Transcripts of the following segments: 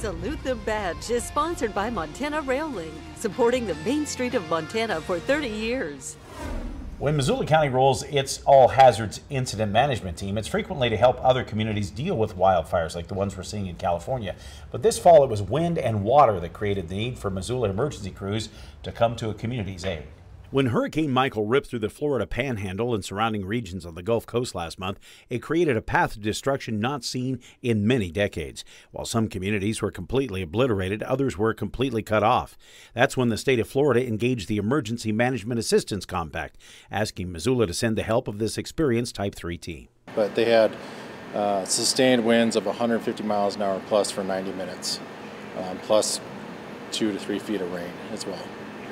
Salute the Badge is sponsored by Montana Rail Link, supporting the Main Street of Montana for 30 years. When Missoula County rolls its all hazards incident management team, it's frequently to help other communities deal with wildfires like the ones we're seeing in California. But this fall it was wind and water that created the need for Missoula emergency crews to come to a community's aid. When Hurricane Michael ripped through the Florida Panhandle and surrounding regions of the Gulf Coast last month, it created a path to destruction not seen in many decades. While some communities were completely obliterated, others were completely cut off. That's when the state of Florida engaged the Emergency Management Assistance Compact, asking Missoula to send the help of this experienced Type 3 team. But they had sustained winds of 150 miles an hour plus for 90 minutes, plus 2 to 3 feet of rain as well.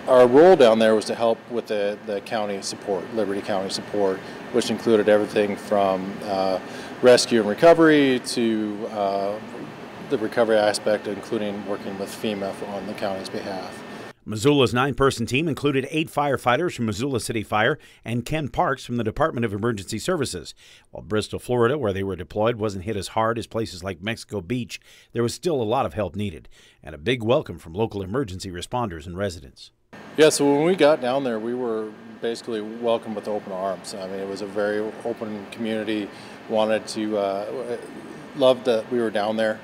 Our role down there was to help with the county support, Liberty County support, which included everything from rescue and recovery to the recovery aspect, including working with FEMA on the county's behalf. Missoula's 9-person team included 8 firefighters from Missoula City Fire and Ken Parks from the Department of Emergency Services. While Bristol, Florida, where they were deployed, wasn't hit as hard as places like Mexico Beach, there was still a lot of help needed, and a big welcome from local emergency responders and residents. Yeah, so when we got down there, we were basically welcomed with open arms. I mean, it was a very open community, wanted to, loved that we were down there,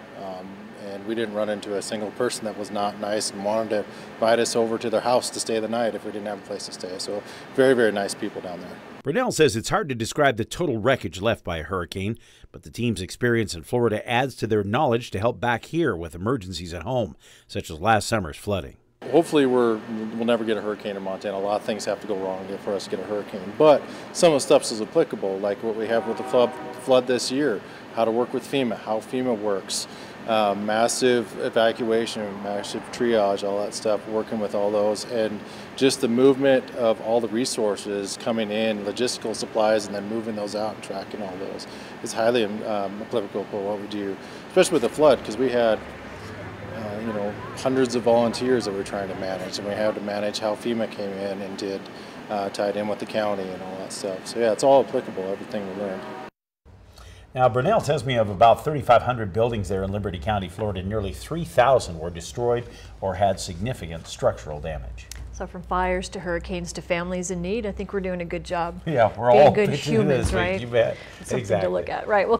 and we didn't run into a single person that was not nice and wanted to invite us over to their house to stay the night if we didn't have a place to stay. So very, very nice people down there. Brunel says it's hard to describe the total wreckage left by a hurricane, but the team's experience in Florida adds to their knowledge to help back here with emergencies at home, such as last summer's flooding. Hopefully we'll never get a hurricane in Montana. A lot of things have to go wrong for us to get a hurricane. But some of the stuff is applicable, like what we have with the flood this year, how to work with FEMA, how FEMA works, massive evacuation, massive triage, all that stuff, working with all those, and just the movement of all the resources coming in, logistical supplies, and then moving those out and tracking all those is highly applicable to what we do, especially with the flood, because we had hundreds of volunteers that we're trying to manage, and we had to manage how FEMA came in and did, tied in with the county and all that stuff. So yeah, it's all applicable, everything we learned. Now, Brunel tells me of about 3,500 buildings there in Liberty County, Florida. Nearly 3,000 were destroyed or had significant structural damage. So from fires to hurricanes to families in need, I think we're doing a good job. Yeah, we're all good humans, right? You bet. Something exactly. to look at, right? Well.